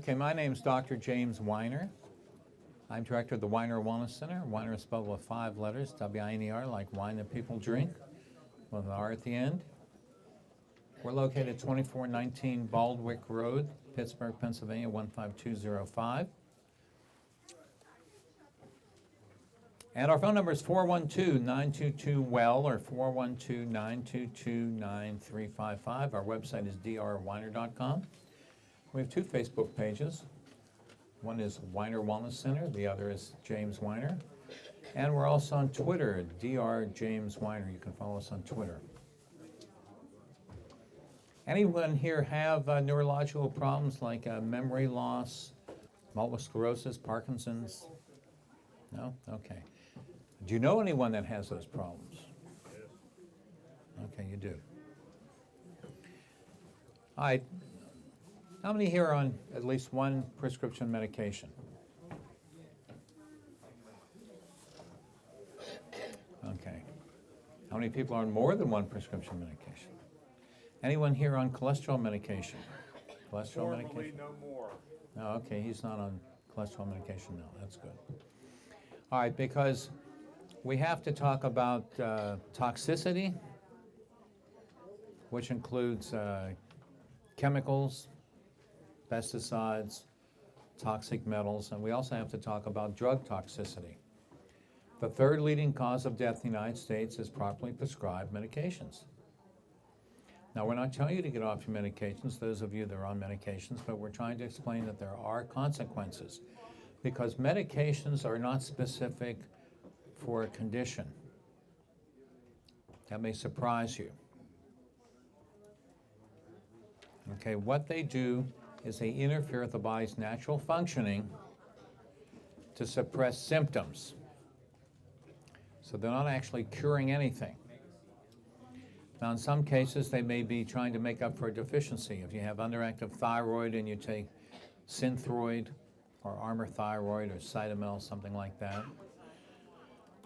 Okay, my name's Dr. James Weiner. I'm director of the Weiner Wellness Center. Weiner is spelled with 5 letters, W-I-N-E-R, like wine that people drink, with an R at the end. We're located at 2419 Baldwick Road, Pittsburgh, Pennsylvania, 15205. And our phone number is 412-922-WELL or 412-922-9355. Our website is drweiner.com. We have 2 Facebook pages. One is Weiner Wellness Center, the other is James Weiner. And we're also on Twitter, Dr. James Weiner. You can follow us on Twitter. Anyone here have neurological problems like memory loss, multiple sclerosis, Parkinson's? No? Okay. Do you know anyone that has those problems? Okay, you do. All right. How many here are on at least one prescription medication? Okay. How many people are on more than one prescription medication? Anyone here on cholesterol medication? Cholesterol medication? No more. No, okay, he's not on cholesterol medication now. That's good. All right, because we have to talk about toxicity, which includes chemicals, pesticides, toxic metals, and we also have to talk about drug toxicity. The 3rd leading cause of death in the United States is properly prescribed medications. Now, we're not telling you to get off your medications, those of you that are on medications, but we're trying to explain that there are consequences because medications are not specific for a condition. That may surprise you. Okay, what they do is they interfere with the body's natural functioning to suppress symptoms. So they're not actually curing anything. Now, in some cases, they may be trying to make up for a deficiency. If you have underactive thyroid and you take Synthroid or Armour Thyroid or Cytomel, something like that.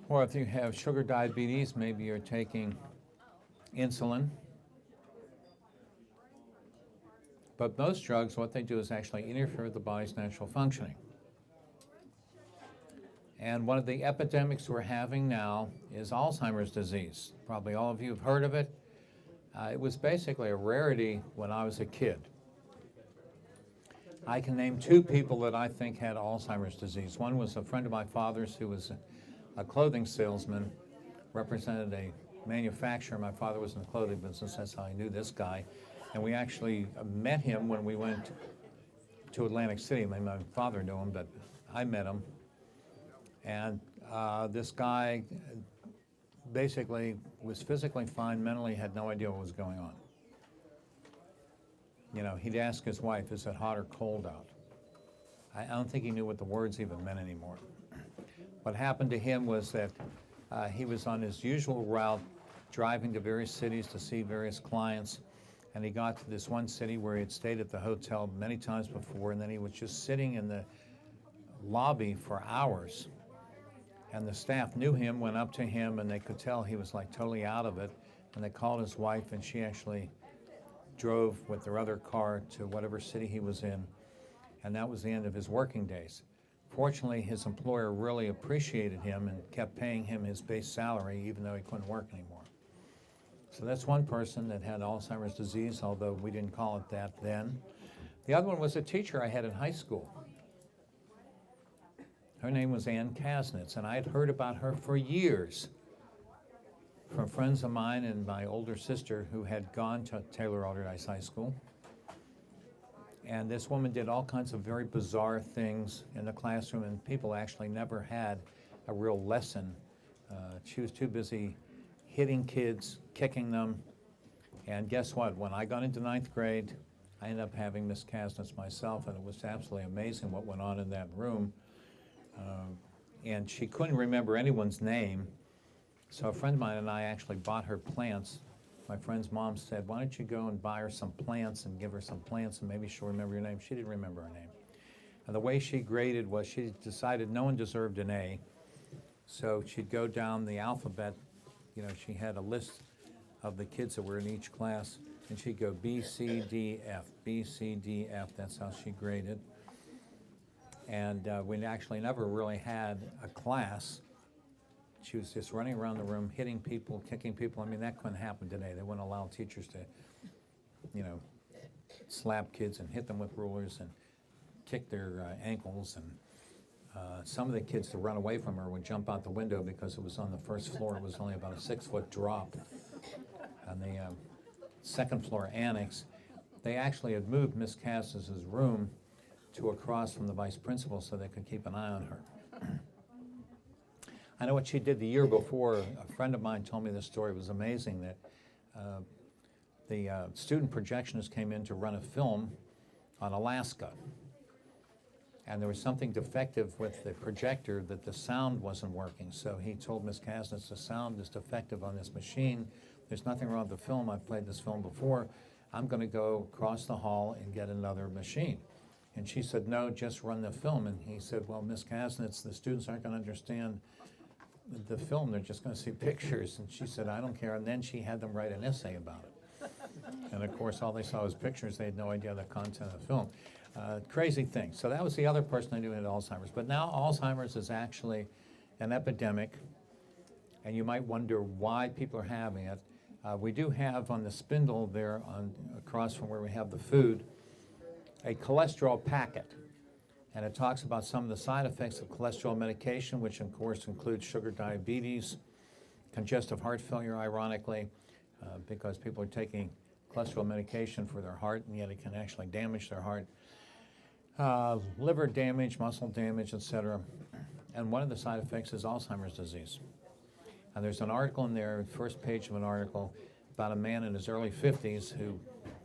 Or if you have sugar diabetes, maybe you're taking insulin. But most drugs, what they do is actually interfere with the body's natural functioning. And one of the epidemics we're having now is Alzheimer's disease. Probably all of you have heard of it. It was basically a rarity when I was a kid. I can name 2 people that I think had Alzheimer's disease. One was a friend of my father's who was a clothing salesman, represented a manufacturer. My father was in the clothing business, that's how I knew this guy. And we actually met him when we went to Atlantic City. My father knew him, but I met him. And this guy basically was physically fine, mentally had no idea what was going on. You know, he'd ask his wife, is it hot or cold out? I don't think he knew what the words even meant anymore. What happened to him was that he was on his usual route, driving to various cities to see various clients, and he got to this one city where he had stayed at the hotel many times before, and then he was just sitting in the lobby for hours. And the staff knew him, went up to him, and they could tell he was like totally out of it. And they called his wife, and she actually drove with their other car to whatever city he was in. And that was the end of his working days. Fortunately, his employer really appreciated him and kept paying him his base salary, even though he couldn't work anymore. So that's one person that had Alzheimer's disease, although we didn't call it that then. The other one was a teacher I had in high school. Her name was Ann Kasnitz, and I had heard about her for years from friends of mine and my older sister who had gone to Taylor Alderdice High School. And this woman did all kinds of very bizarre things in the classroom, and people actually never had a real lesson. She was too busy hitting kids, kicking them. And guess what? When I got into 9th grade, I ended up having Miss Kasnitz myself, and it was absolutely amazing what went on in that room. And she couldn't remember anyone's name, so a friend of mine and I actually bought her plants. My friend's mom said, why don't you go and buy her some plants and give her some plants and maybe she'll remember your name. She didn't remember her name. And the way she graded was she decided no one deserved an A, so she'd go down the alphabet. You know, she had a list of the kids that were in each class, and she'd go B, C, D, F, B, C, D, F. That's how she graded. And we actually never really had a class. She was just running around the room, hitting people, kicking people. I mean, that couldn't happen today. They wouldn't allow teachers to, slap kids and hit them with rulers and kick their ankles. And some of the kids to run away from her would jump out the window because it was on the first floor. It was only about a 6-foot drop. On the second floor annex, they actually had moved Miss Cassis's room to across from the vice principal so they could keep an eye on her. I know what she did the year before. A friend of mine told me this story. It was amazing that the student projectionist came in to run a film on Alaska. And there was something defective with the projector, that the sound wasn't working. So he told Miss Casnitz, the sound is defective on this machine. There's nothing wrong with the film. I've played this film before. I'm going to go across the hall and get another machine. And she said, no, just run the film. And he said, well, Miss Casnitz, the students aren't going to understand the film. They're just going to see pictures. And she said, I don't care. And then she had them write an essay about it. And of course, all they saw was pictures. They had no idea the content of the film. Crazy thing. So that was the other person I knew had Alzheimer's. But now Alzheimer's is actually an epidemic. And you might wonder why people are having it. We do have on the spindle there across from where we have the food, a cholesterol packet. And it talks about some of the side effects of cholesterol medication, which of course includes sugar diabetes, congestive heart failure, ironically, because people are taking cholesterol medication for their heart, and yet it can actually damage their heart. Liver damage, muscle damage, etc. And one of the side effects is Alzheimer's disease. And there's an article in there, first page of an article, about a man in his early 50s who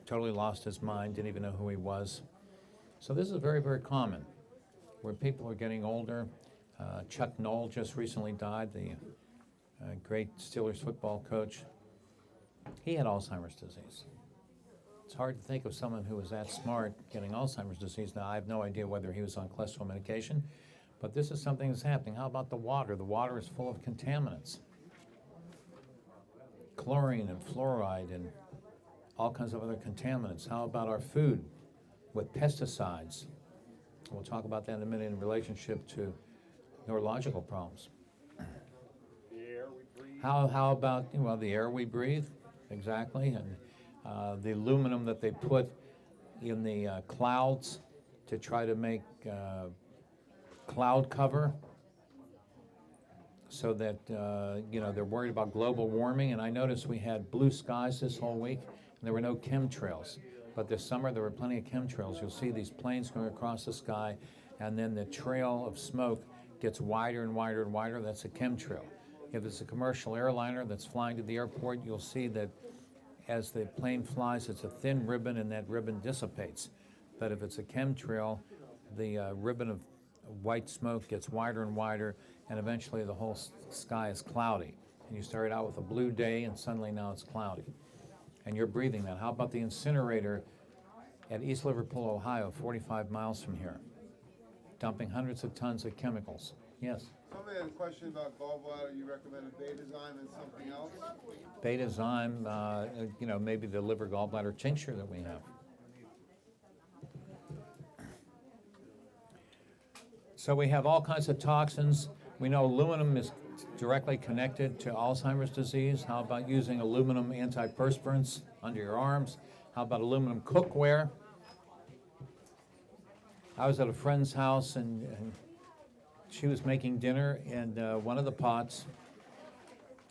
totally lost his mind, didn't even know who he was. So this is very, very common, where people are getting older. Chuck Noll just recently died, the great Steelers football coach. He had Alzheimer's disease. It's hard to think of someone who was that smart getting Alzheimer's disease. Now, I have no idea whether he was on cholesterol medication, but this is something that's happening. How about the water? The water is full of contaminants. Chlorine and fluoride and all kinds of other contaminants. How about our food with pesticides? We'll talk about that in a minute in relationship to neurological problems. The air we breathe. How about, well, the air we breathe, exactly, and the aluminum that they put in the clouds to try to make cloud cover, so that, they're worried about global warming. And I noticed we had blue skies this whole week, and there were no chemtrails. But this summer, there were plenty of chemtrails. You'll see these planes going across the sky, and then the trail of smoke gets wider and wider and wider. That's a chemtrail. If it's a commercial airliner that's flying to the airport, you'll see that as the plane flies, it's a thin ribbon, and that ribbon dissipates. But if it's a chemtrail, the ribbon of white smoke gets wider and wider, and eventually the whole sky is cloudy. And you start out with a blue day, and suddenly now it's cloudy. And you're breathing that. How about the incinerator at East Liverpool, Ohio, 45 miles from here, dumping hundreds of tons of chemicals? Yes? Somebody had a question about gallbladder. You recommended Betazyme and something else? Betazyme, maybe the liver gallbladder tincture that we have. So we have all kinds of toxins. We know aluminum is directly connected to Alzheimer's disease. How about using aluminum antiperspirants under your arms? How about aluminum cookware? I was at a friend's house, and she was making dinner, and one of the pots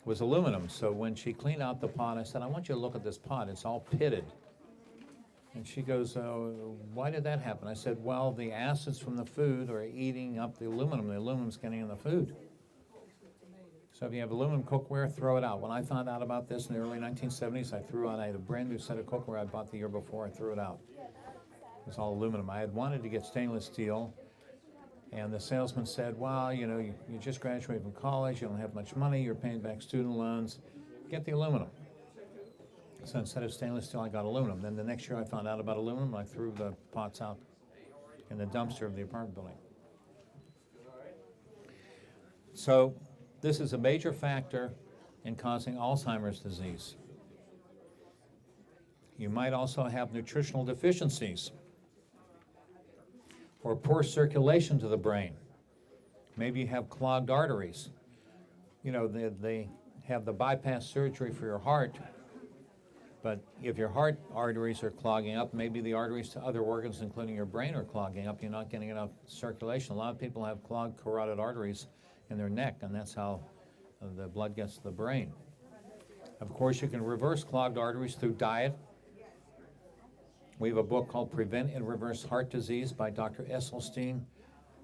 was aluminum. So when she cleaned out the pot, I said, I want you to look at this pot. It's all pitted. And she goes, why did that happen? I said, well, the acids from the food are eating up the aluminum. The aluminum's getting in the food. So if you have aluminum cookware, throw it out. When I found out about this in the early 1970s, I had a brand new set of cookware I bought the year before. I threw it out. It was all aluminum. I had wanted to get stainless steel, and the salesman said, well, you just graduated from college, you don't have much money, you're paying back student loans, get the aluminum. So instead of stainless steel, I got aluminum. Then the next year I found out about aluminum, and I threw the pots out in the dumpster of the apartment building. So this is a major factor in causing Alzheimer's disease. You might also have nutritional deficiencies. or poor circulation to the brain. Maybe you have clogged arteries. You know, they have the bypass surgery for your heart, but if your heart arteries are clogging up, maybe the arteries to other organs, including your brain, are clogging up. You're not getting enough circulation. A lot of people have clogged carotid arteries in their neck, and that's how the blood gets to the brain. Of course, you can reverse clogged arteries through diet. We have a book called Prevent and Reverse Heart Disease by Dr. Esselstyn,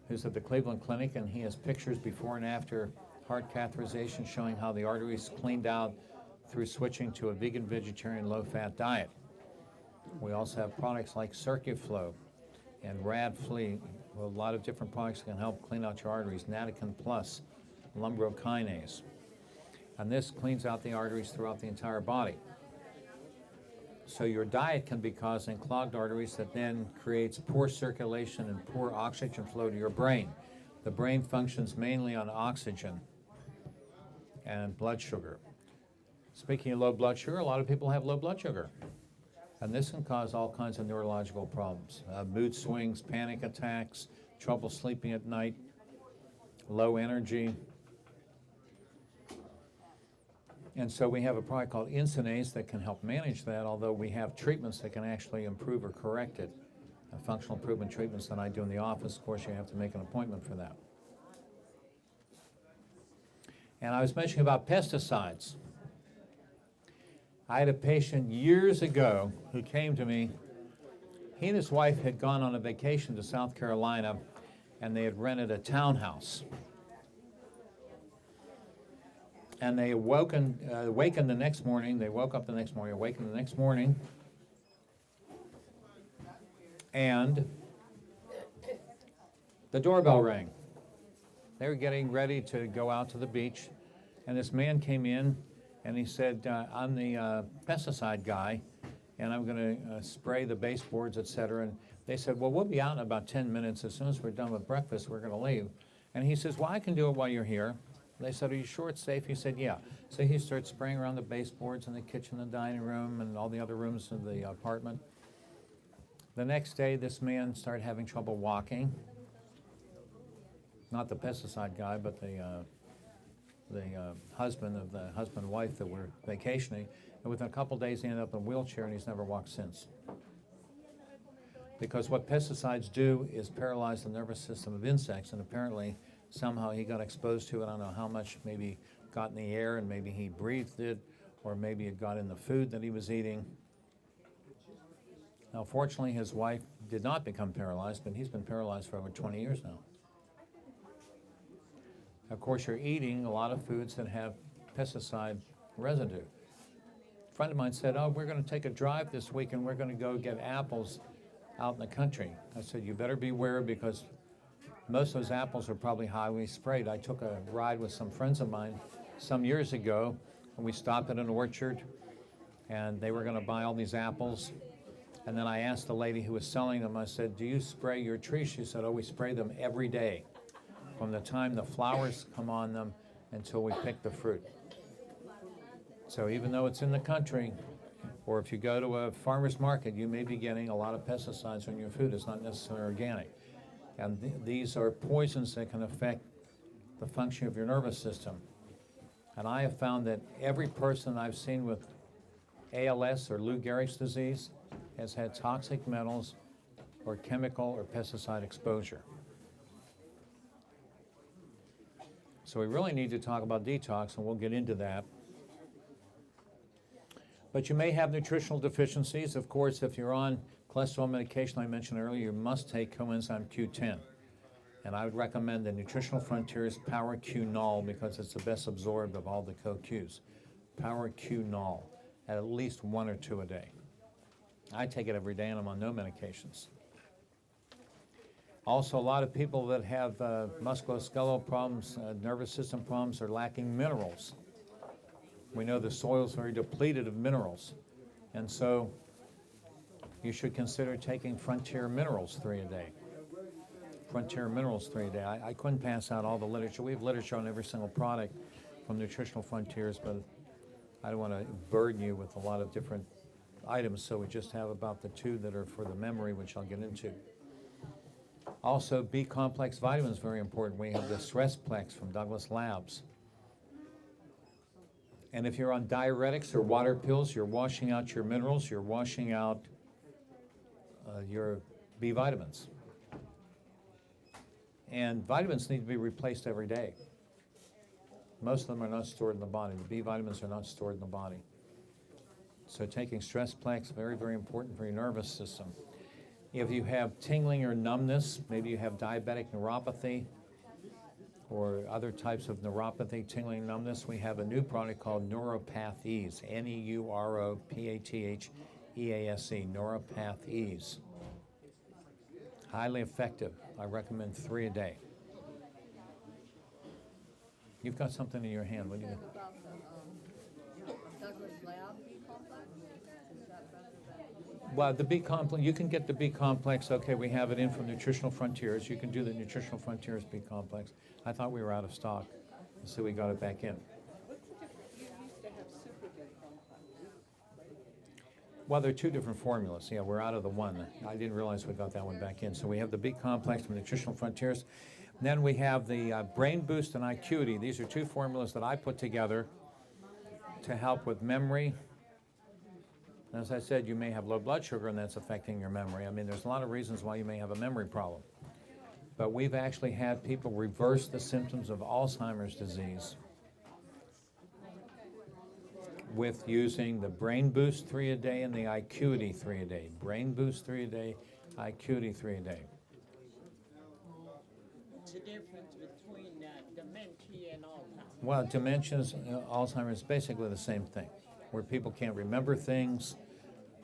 who's at the Cleveland Clinic, and he has pictures before and after heart catheterization showing how the arteries cleaned out through switching to a vegan, vegetarian, low-fat diet. We also have products like CircuFlow and Rad-Flee, a lot of different products that can help clean out your arteries, Natican Plus, lumbrokinase. And this cleans out the arteries throughout the entire body. So your diet can be causing clogged arteries that then creates poor circulation and poor oxygen flow to your brain. The brain functions mainly on oxygen and blood sugar. Speaking of low blood sugar, a lot of people have low blood sugar. And this can cause all kinds of neurological problems. Mood swings, panic attacks, trouble sleeping at night, low energy. And so we have a product called Insinase that can help manage that, although we have treatments that can actually improve or correct it. Functional improvement treatments that I do in the office. Of course, you have to make an appointment for that. And I was mentioning about pesticides. I had a patient years ago who came to me. He and his wife had gone on a vacation to South Carolina, and they had rented a townhouse. And they awakened the next morning. They woke up the next morning, awakened the next morning, and the doorbell rang. They were getting ready to go out to the beach, and this man came in, and he said, I'm the pesticide guy, and I'm going to spray the baseboards, et cetera. And they said, well, we'll be out in about 10 minutes. As soon as we're done with breakfast, we're going to leave. And he says, well, I can do it while you're here. They said, are you sure it's safe? He said, yeah. So he started spraying around the baseboards in the kitchen, the dining room, and all the other rooms of the apartment. The next day, this man started having trouble walking. Not the pesticide guy, but the husband and wife that were vacationing. And within a couple of days, he ended up in a wheelchair, and he's never walked since. Because what pesticides do is paralyze the nervous system of insects, and apparently somehow he got exposed to it. I don't know how much, maybe got in the air and maybe he breathed it, or maybe it got in the food that he was eating. Now, fortunately, his wife did not become paralyzed, but he's been paralyzed for over 20 years now. Of course, you're eating a lot of foods that have pesticide residue. A friend of mine said, oh, we're going to take a drive this week and we're going to go get apples out in the country. I said, you better beware, because most of those apples are probably highly sprayed. I took a ride with some friends of mine some years ago, and we stopped at an orchard, and they were going to buy all these apples. And then I asked the lady who was selling them, I said, do you spray your trees? She said, oh, we spray them every day, from the time the flowers come on them until we pick the fruit. So even though it's in the country, or if you go to a farmer's market, you may be getting a lot of pesticides on your food. It's not necessarily organic. And these are poisons that can affect the function of your nervous system. And I have found that every person I've seen with ALS or Lou Gehrig's disease has had toxic metals or chemical or pesticide exposure. So we really need to talk about detox, and we'll get into that. But you may have nutritional deficiencies. Of course, if you're on cholesterol medication I mentioned earlier, you must take coenzyme Q10. And I would recommend the Nutritional Frontiers Power Q Null, because it's the best absorbed of all the CoQs. Power Q Null, at least 1 or 2 a day. I take it every day, and I'm on no medications. Also, a lot of people that have musculoskeletal problems, nervous system problems, are lacking minerals. We know the soil is very depleted of minerals. And so you should consider taking Frontier Minerals 3 a day. Frontier Minerals 3 a day. I couldn't pass out all the literature. We have literature on every single product from Nutritional Frontiers, but I don't want to burden you with a lot of different items, so we just have about the 2 that are for the memory, which I'll get into. Also, B complex vitamins, very important. We have the Stressplex from Douglas Labs. And if you're on diuretics or water pills, you're washing out your minerals, you're washing out your B vitamins. And vitamins need to be replaced every day. Most of them are not stored in the body. The B vitamins are not stored in the body. So taking Stressplex, very, very important for your nervous system. If you have tingling or numbness, maybe you have diabetic neuropathy or other types of neuropathy, tingling, numbness, we have a new product called Neuropath Ease, Neuropathaease, Neuropath Ease. Highly effective. I recommend 3 a day. You've got something in your hand. What do you? About the Douglas Lab B complex. Is that better than? Well, the B complex, you can get the B complex. Okay, we have it in from Nutritional Frontiers. You can do the Nutritional Frontiers B complex. I thought we were out of stock, so we got it back in. What's the difference? You used to have super B complex. Well, there are 2 different formulas. Yeah, we're out of the one. I didn't realize we got that one back in. So we have the B complex from Nutritional Frontiers. Then we have the Brain Boost and Acuity. These are 2 formulas that I put together to help with memory. As I said, you may have low blood sugar and that's affecting your memory. I mean, there's a lot of reasons why you may have a memory problem. But we've actually had people reverse the symptoms of Alzheimer's disease with using the Brain Boost 3 a day and the Acuity 3 a day. Brain Boost 3 a day, Acuity 3 a day. What's the difference between dementia and Alzheimer's? Well, dementia, Alzheimer's is basically the same thing, where people can't remember things.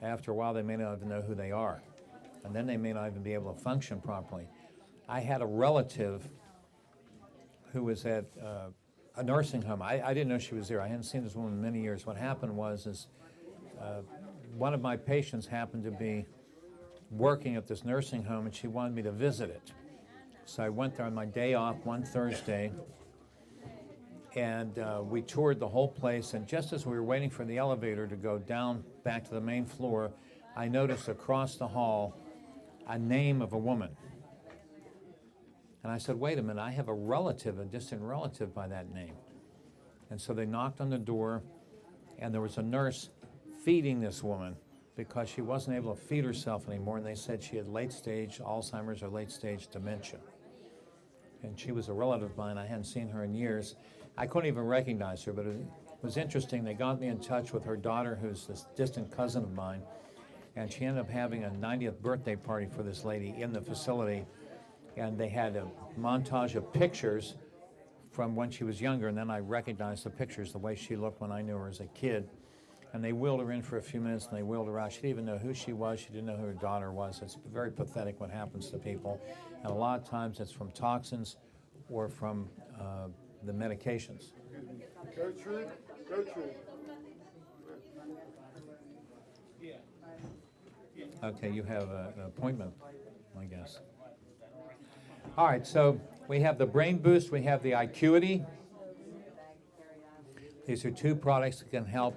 After a while, they may not even know who they are. And then they may not even be able to function properly. I had a relative who was at a nursing home. I didn't know she was there. I hadn't seen this woman in many years. What happened was one of my patients happened to be working at this nursing home, and she wanted me to visit it. So I went there on my day off one Thursday, and we toured the whole place. And just as we were waiting for the elevator to go down back to the main floor, I noticed across the hall a name of a woman. And I said, wait a minute, I have a relative, a distant relative by that name. And so they knocked on the door, and there was a nurse feeding this woman because she wasn't able to feed herself anymore, and they said she had late-stage Alzheimer's or late-stage dementia. And she was a relative of mine. I hadn't seen her in years. I couldn't even recognize her, but it was interesting. They got me in touch with her daughter, who's this distant cousin of mine, and she ended up having a 90th birthday party for this lady in the facility, and they had a montage of pictures from when she was younger, and then I recognized the pictures, the way she looked when I knew her as a kid. And they wheeled her in for a few minutes, and they wheeled her out. She didn't even know who she was. She didn't know who her daughter was. It's very pathetic what happens to people. And a lot of times it's from toxins or from the medications. Gertrude? Gertrude. Okay, you have an appointment, I guess. All right, so we have the Brain Boost, we have the Acuity. These are 2 products that can help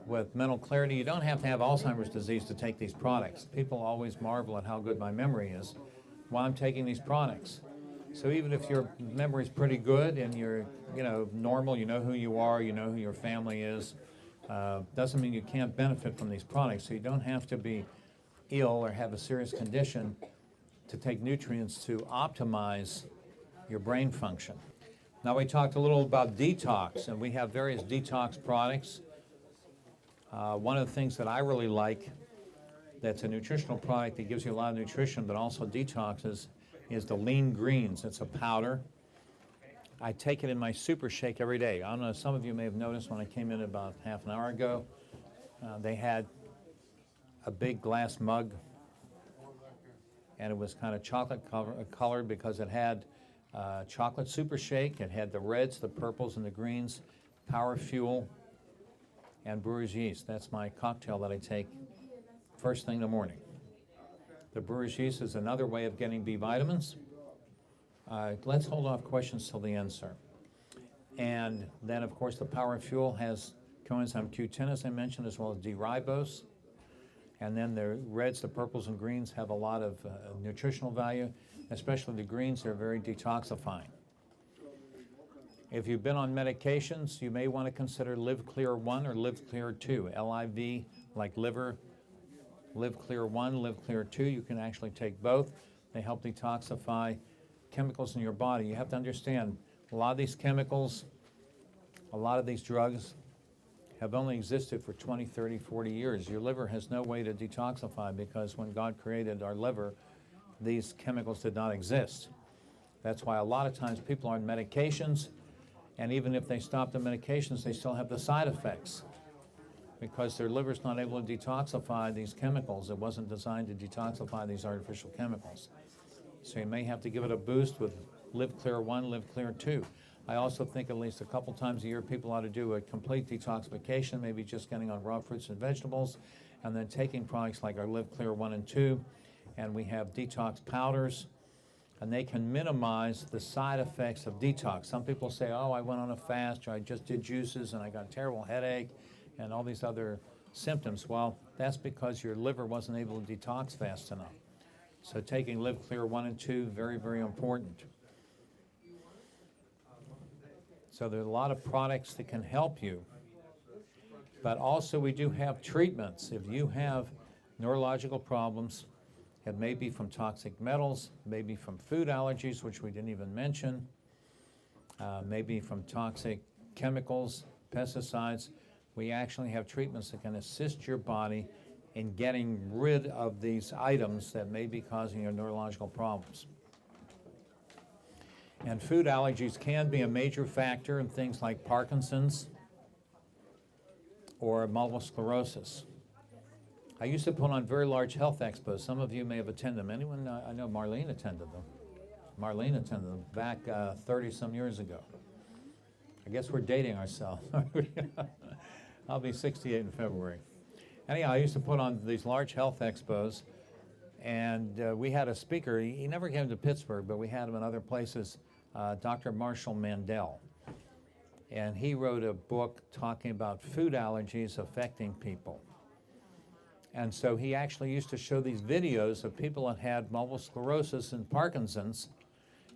with mental clarity. You don't have to have Alzheimer's disease to take these products. People always marvel at how good my memory is while I'm taking these products. So even if your memory is pretty good and you're, normal, you know who you are, you know who your family is, doesn't mean you can't benefit from these products. So you don't have to be ill or have a serious condition to take nutrients to optimize your brain function. Now we talked a little about detox, and we have various detox products. One of the things that I really like that's a nutritional product that gives you a lot of nutrition but also detoxes is the lean greens. It's a powder. I take it in my super shake every day. I don't know, some of you may have noticed when I came in about half an hour ago, they had a big glass mug, and it was kind of chocolate colored because it had chocolate super shake. It had the reds, the purples, and the greens, power fuel, and brewer's yeast. That's my cocktail that I take first thing in the morning. The brewer's yeast is another way of getting B vitamins. Let's hold off questions till the end, sir. And then, of course, the power fuel has coenzyme Q10, as I mentioned, as well as D-ribose. And then the reds, the purples, and greens have a lot of nutritional value. especially the greens, are very detoxifying. If you've been on medications, you may want to consider Live Clear 1 or Live Clear 2. LIV, like liver, Live Clear 1, Live Clear 2. You can actually take both. They help detoxify chemicals in your body. You have to understand, a lot of these chemicals, a lot of these drugs have only existed for 20, 30, 40 years. Your liver has no way to detoxify because when God created our liver, these chemicals did not exist. That's why a lot of times people are on medications, and even if they stop the medications, they still have the side effects because their liver's not able to detoxify these chemicals. It wasn't designed to detoxify these artificial chemicals. So you may have to give it a boost with Live Clear 1, Live Clear 2. I also think at least a couple times a year people ought to do a complete detoxification, maybe just getting on raw fruits and vegetables, and then taking products like our Live Clear 1 and 2. And we have detox powders, and they can minimize the side effects of detox. Some people say, oh, I went on a fast, or I just did juices, and I got a terrible headache, and all these other symptoms. Well, that's because your liver wasn't able to detox fast enough. So taking Live Clear 1 and 2, very, very important. So there are a lot of products that can help you. But also we do have treatments. If you have neurological problems, it may be from toxic metals, maybe from food allergies, which we didn't even mention, maybe from toxic chemicals, pesticides. We actually have treatments that can assist your body in getting rid of these items that may be causing your neurological problems. And food allergies can be a major factor in things like Parkinson's or multiple sclerosis. I used to put on very large health expos. Some of you may have attended them. Anyone? I know Marlene attended them. Marlene attended them back 30-some years ago. I guess we're dating ourselves. I'll be 68 in February. Anyhow, I used to put on these large health expos, and we had a speaker. He never came to Pittsburgh, but we had him in other places, Dr. Marshall Mandel. And he wrote a book talking about food allergies affecting people. And so he actually used to show these videos of people that had multiple sclerosis and Parkinson's,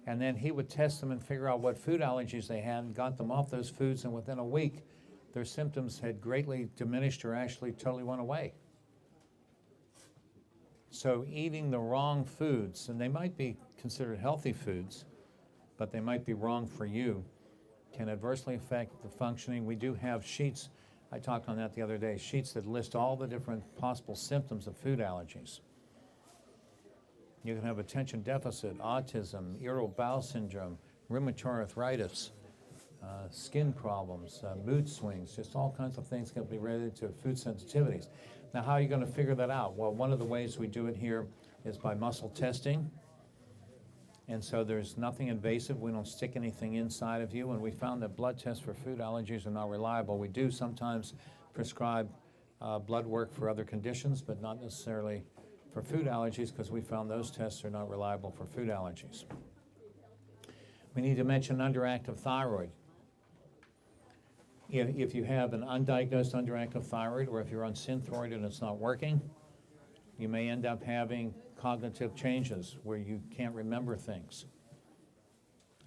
and then he would test them and figure out what food allergies they had and got them off those foods, and within a week, their symptoms had greatly diminished or actually totally went away. So eating the wrong foods, and they might be considered healthy foods, but they might be wrong for you, can adversely affect the functioning. We do have sheets, I talked on that the other day, sheets that list all the different possible symptoms of food allergies. You can have attention deficit, autism, irritable bowel syndrome, rheumatoid arthritis, skin problems, mood swings, just all kinds of things can be related to food sensitivities. Now, how are you going to figure that out? Well, one of the ways we do it here is by muscle testing. And so there's nothing invasive. We don't stick anything inside of you. And we found that blood tests for food allergies are not reliable. We do sometimes prescribe blood work for other conditions, but not necessarily for food allergies, because we found those tests are not reliable for food allergies. We need to mention underactive thyroid. If you have an undiagnosed underactive thyroid, or if you're on Synthroid and it's not working, you may end up having cognitive changes where you can't remember things.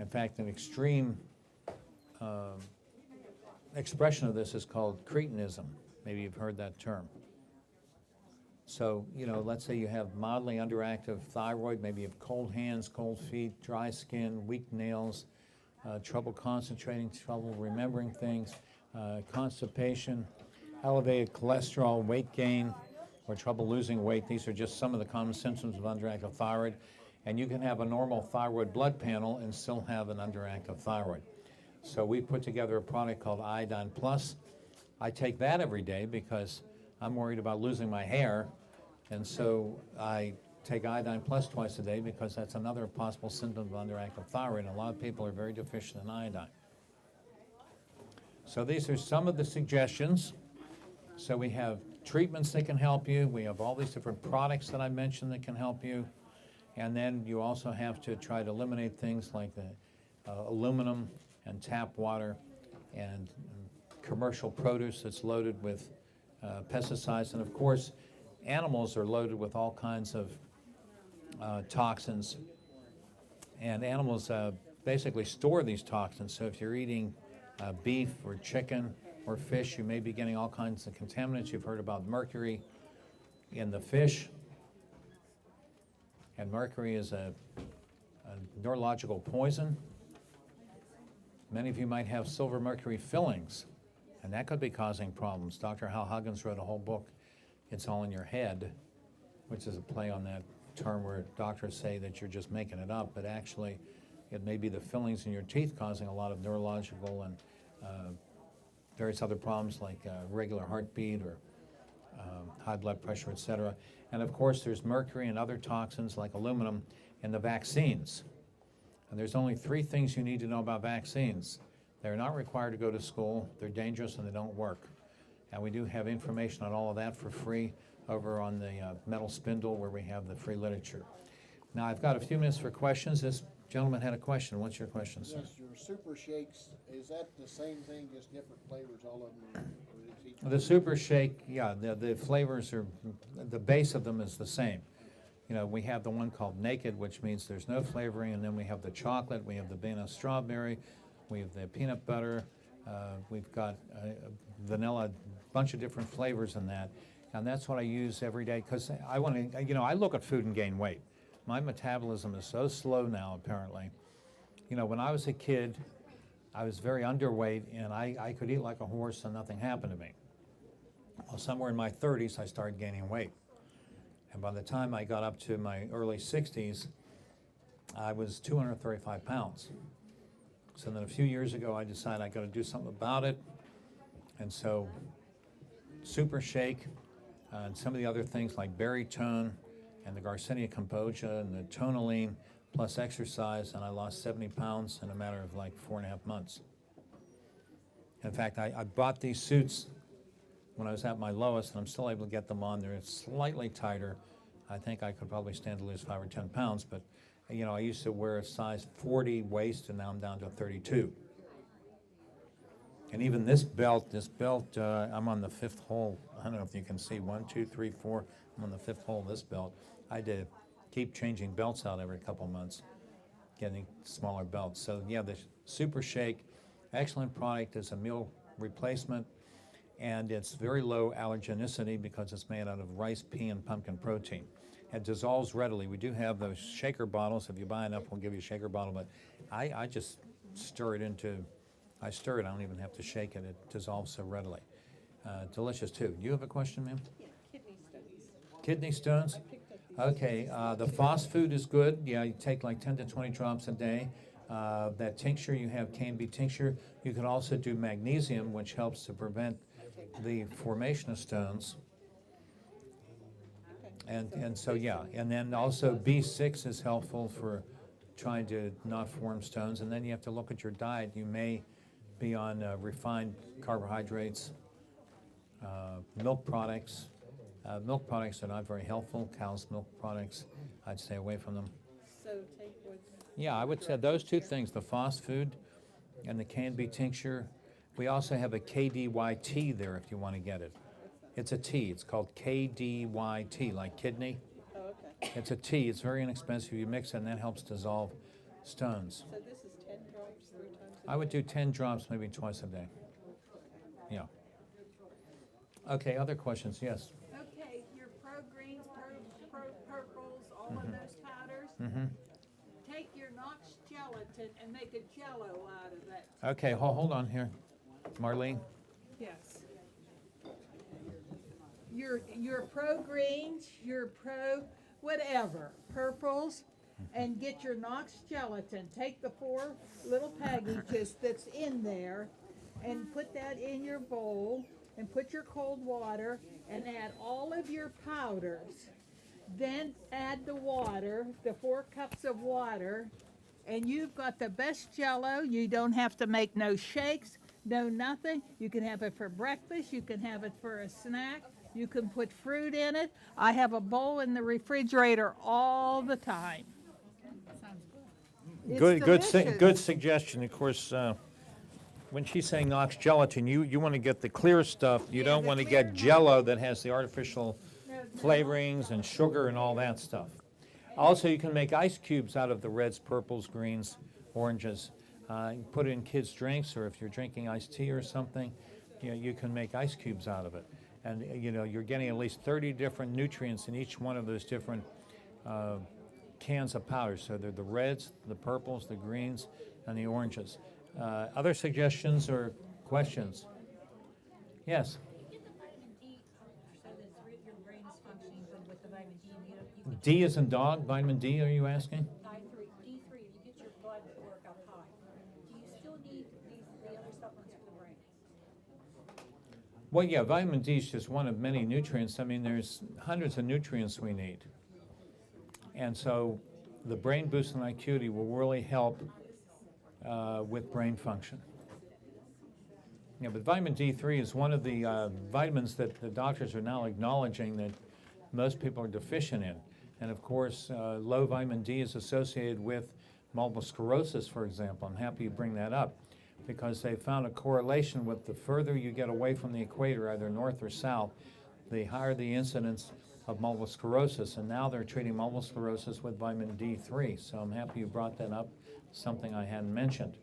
In fact, an extreme expression of this is called cretinism. Maybe you've heard that term. So, let's say you have mildly underactive thyroid, maybe you have cold hands, cold feet, dry skin, weak nails, trouble concentrating, trouble remembering things, constipation, elevated cholesterol, weight gain, or trouble losing weight. These are just some of the common symptoms of underactive thyroid. And you can have a normal thyroid blood panel and still have an underactive thyroid. So we put together a product called Iodine Plus. I take that every day because I'm worried about losing my hair. And so I take Iodine Plus twice a day because that's another possible symptom of underactive thyroid. And a lot of people are very deficient in iodine. So these are some of the suggestions. So we have treatments that can help you. We have all these different products that I mentioned that can help you. And then you also have to try to eliminate things like the aluminum and tap water and commercial produce that's loaded with pesticides. And of course, animals are loaded with all kinds of toxins And animals basically store these toxins. So if you're eating beef or chicken or fish, you may be getting all kinds of contaminants. You've heard about mercury in the fish. And mercury is a neurological poison. Many of you might have silver mercury fillings, and that could be causing problems. Dr. Hal Huggins wrote a whole book, It's All in Your Head, which is a play on that term where doctors say that you're just making it up, but actually it may be the fillings in your teeth causing a lot of neurological and various other problems like irregular heartbeat or high blood pressure, et cetera. And of course, there's mercury and other toxins like aluminum in the vaccines. And there's only 3 things you need to know about vaccines. They're not required to go to school, they're dangerous, and they don't work. And we do have information on all of that for free over on the metal spindle where we have the free literature. Now, I've got a few minutes for questions. This gentleman had a question. What's your question, sir? Yes, your super shakes, is that the same thing, just different flavors, all of them? Or is each The Super Shake, yeah, the flavors are, the base of them is the same. You know, we have the one called Naked, which means there's no flavoring, and then we have the chocolate, we have the banana strawberry, we have the peanut butter, we've got vanilla, a bunch of different flavors in that. And that's what I use every day, because I want to, you know, I look at food and gain weight. My metabolism is so slow now, apparently. You know, when I was a kid, I was very underweight, and I could eat like a horse and nothing happened to me. Well, somewhere in my 30s, I started gaining weight. And by the time I got up to my early 60s, I was 235 pounds. So then a few years ago, I decided I got to do something about it. And so Super Shake and some of the other things like berry tone and the Garcinia kombucha and the tonalline plus exercise, and I lost 70 pounds in a matter of like 4.5 months. In fact, I bought these suits when I was at my lowest, and I'm still able to get them on. They're slightly tighter. I think I could probably stand to lose 5 or 10 pounds, but you know, I used to wear a size 40 waist, and now I'm down to a 32. And even this belt, I'm on the 5th hole. I don't know if you can see, 1, 2, 3, 4. I'm on the 5th hole of this belt. I had to keep changing belts out every couple months, getting smaller belts. So yeah, the Super Shake, excellent product as a meal replacement. And it's very low allergenicity because it's made out of rice, pea, and pumpkin protein. It dissolves readily. We do have those shaker bottles. If you buy enough, we'll give you a shaker bottle. But I just stir it into, I don't even have to shake it. It dissolves so readily. Delicious too. You have a question, ma'am? Yeah, kidney stones. Kidney stones? I picked up these. Okay, the FOS food is good. Yeah, you take like 10 to 20 drops a day. That tincture you have, K&B tincture. You can also do magnesium, which helps to prevent the formation of stones. And so yeah, and then also B6 is helpful for trying to not form stones. And then you have to look at your diet. You may be on refined carbohydrates, milk products. Milk products are not very helpful. Cow's milk products, I'd stay away from them. So take what's. Yeah, I would say those 2 things, the FOS food and the K&B tincture. We also have a KDY tea there if you want to get it. It's a tea. It's called KDY tea, like kidney. Oh, okay. It's a tea. It's very inexpensive. You mix it, and that helps dissolve stones. So this is 10 drops 3 times a day? I would do 10 drops maybe twice a day. Yeah. Okay, other questions? Yes. Okay, your pro greens, pro purples, all of those powders, Mm-hmm. take your Knox gelatin and make a jello out of it. Okay, hold on here. Marlene? Yes. Your pro greens, your pro whatever, purples, and get your Knox gelatin. Take the 4 little packages that's in there and put that in your bowl and put your cold water and add all of your powders. Then add the water, the 4 cups of water, and you've got the best jello. You don't have to make no shakes, no nothing. You can have it for breakfast. You can have it for a snack. You can put fruit in it. I have a bowl in the refrigerator all the time. It's delicious. Good suggestion. Of course, when she's saying Knox gelatin, you want to get the clear stuff. You Yeah, don't the want to clear get Jello that has the artificial No, flavorings and sugar and all that stuff. Also, you can make ice cubes out of the reds, purples, greens, oranges. You put it in kids' drinks, or if you're drinking iced tea or something, you can make ice cubes out of it. And you're getting at least 30 different nutrients in each one of those different cans of powder. So they're the reds, the purples, the greens, and the oranges. Other suggestions or questions? Yes. Get the vitamin D so that your brain is functioning good with the vitamin D. And you D as in dog, vitamin D, are you asking? D3, if you get your blood work up high, do you still need the other supplements for the brain? Well, yeah, vitamin D is just one of many nutrients. I mean, there's hundreds of nutrients we need. And so the brain boosting acuity will really help with brain function. Yeah, but vitamin D3 is one of the vitamins that the doctors are now acknowledging that most people are deficient in. And of course, low vitamin D is associated with multiple sclerosis, for example. I'm happy you bring that up because they found a correlation with the further you get away from the equator, either north or south, the higher the incidence of multiple sclerosis. And now they're treating multiple sclerosis with vitamin D3. So I'm happy you brought that up, something I hadn't mentioned.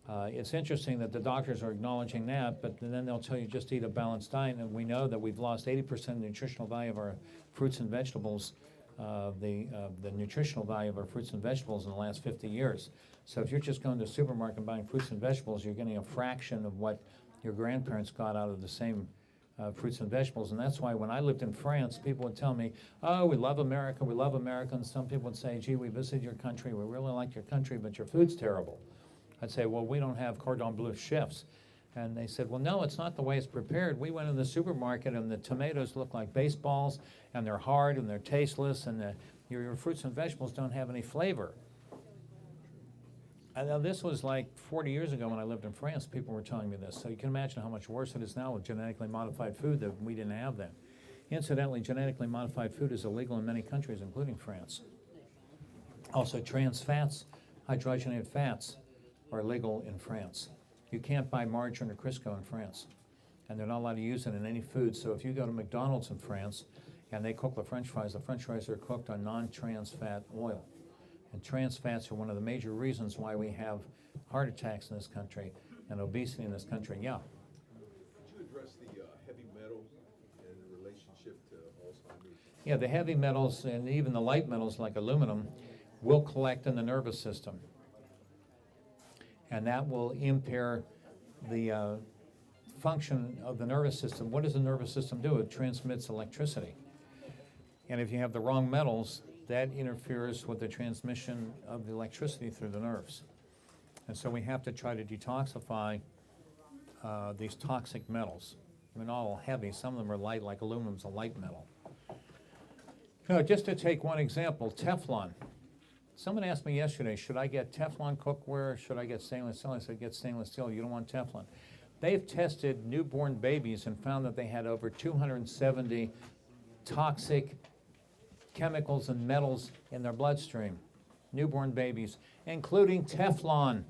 It's interesting that the doctors are acknowledging that, but then they'll tell you just eat a balanced diet, and we know that we've lost 80% of the nutritional value of our fruits and vegetables, the nutritional value of our fruits and vegetables in the last 50 years. So if you're just going to the supermarket and buying fruits and vegetables, you're getting a fraction of what your grandparents got out of the same fruits and vegetables. And that's why when I lived in France, people would tell me, oh, we love America, and some people would say, gee, we visited your country, we really like your country, but your food's terrible. I'd say, well, we don't have cordon bleu chefs. And they said, well, no, it's not the way it's prepared. We went in the supermarket and the tomatoes look like baseballs, and they're hard and they're tasteless, and your fruits and vegetables don't have any flavor. And now this was like 40 years ago when I lived in France. People were telling me this. So you can imagine how much worse it is now with genetically modified food that we didn't have then. Incidentally, genetically modified food is illegal in many countries, including France. Also, trans fats, hydrogenated fats, are illegal in France. You can't buy margarine or Crisco in France, and they're not allowed to use it in any food. So if you go to McDonald's in France and they cook the French fries are cooked on non-trans fat oil. And trans fats are one of the major reasons why we have heart attacks in this country and obesity in this country. Yeah. Could you address the heavy metals and the relationship to Alzheimer's? Yeah, the heavy metals and even the light metals like aluminum will collect in the nervous system. And that will impair the function of the nervous system. What does the nervous system do? It transmits electricity. And if you have the wrong metals, that interferes with the transmission of the electricity through the nerves. And so we have to try to detoxify these toxic metals. They're not all heavy. Some of them are light, like aluminum's a light metal. Now, just to take one example, Teflon. Someone asked me yesterday, should I get Teflon cookware or should I get stainless steel? I said, get stainless steel. You don't want Teflon. They've tested newborn babies and found that they had over 270 toxic chemicals and metals in their bloodstream. Newborn babies, including Teflon.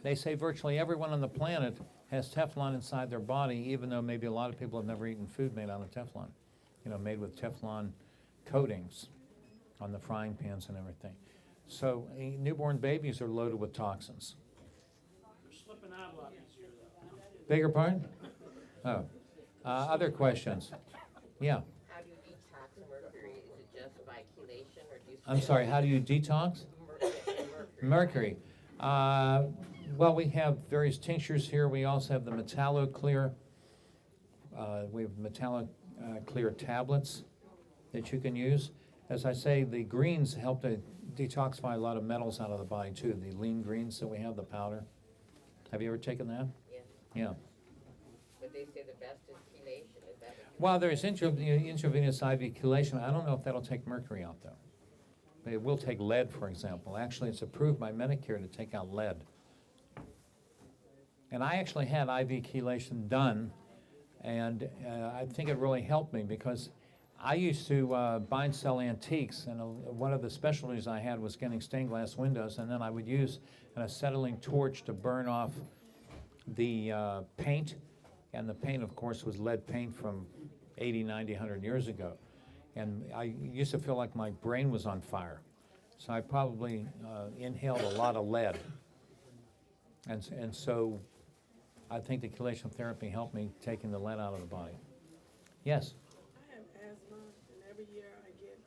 They say virtually everyone on the planet has Teflon inside their body, even though maybe a lot of people have never eaten food made out of Teflon, made with Teflon coatings on the frying pans and everything. So newborn babies are loaded with toxins. You're slipping out a lot this year, though. Beg your pardon? Oh. Other questions? Yeah. How do you detox mercury? Is it just by chelation, or do you? I'm sorry, how do you detox? Mercury. Well, we have various tinctures here. We also have the Metallo-Clear. We have Metallo-Clear tablets that you can use. As I say, the greens help to detoxify a lot of metals out of the body too. The lean greens that we have, the powder. Have you ever taken that? Yes. Yeah. But they say the best is chelation. Is that what you? Well, there's intravenous IV chelation. I don't know if that'll take mercury out though. But it will take lead, for example. Actually, it's approved by Medicare to take out lead. And I actually had IV chelation done, and I think it really helped me because I used to buy and sell antiques, and one of the specialties I had was getting stained glass windows, and then I would use an acetylene torch to burn off the paint, and the paint, of course, was lead paint from 80, 90, 100 years ago. And I used to feel like my brain was on fire. So I probably inhaled a lot of lead. And so I think the chelation therapy helped me taking the lead out of the body. Yes? I have asthma, and every year I get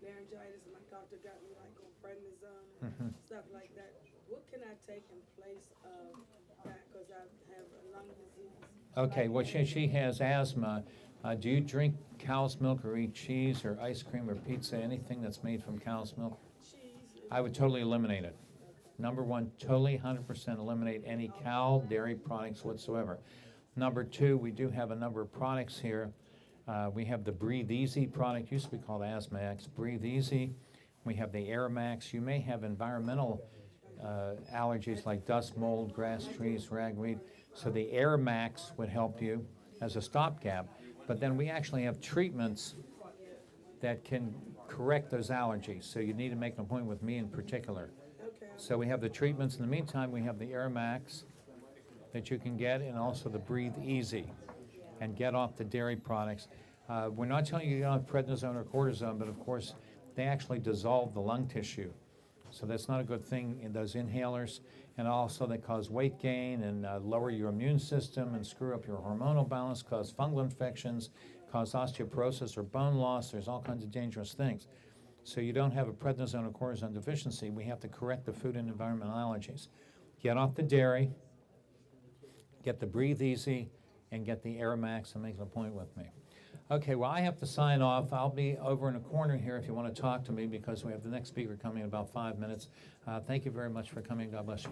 laryngitis, and my doctor got me like on prednisone and stuff like that. What can I take in place of that? Because I have a lung disease. Okay, well, she has asthma. Do you drink cow's milk or eat cheese or ice cream or pizza, anything that's made from cow's milk? Cheese. I would totally eliminate it. Number one, totally 100% eliminate any cow dairy products whatsoever. Number two, we do have a number of products here. We have the Breathe Easy product, used to be called Asthmax. Breathe Easy. We have the Air Max. You may have environmental allergies like dust, mold, grass, trees, ragweed. So the Air Max would help you as a stopgap. But then we actually have treatments that can correct those allergies. So you need to make an appointment with me in particular. Okay. So we have the treatments. In the meantime, we have the Air Max that you can get, and also the Breathe Easy, and get off the dairy products. We're not telling you to get off prednisone or cortisone, but of course, they actually dissolve the lung tissue. So that's not a good thing in those inhalers. And also they cause weight gain and lower your immune system and screw up your hormonal balance, cause fungal infections, cause osteoporosis or bone loss. There's all kinds of dangerous things. So you don't have a prednisone or cortisone deficiency. We have to correct the food and environmental allergies. Get off the dairy, get the Breathe Easy, and get the Air Max, and make an appointment with me. Okay, well, I have to sign off. I'll be over in a corner here if you want to talk to me, because we have the next speaker coming in about 5 minutes. Thank you very much for coming. God bless you.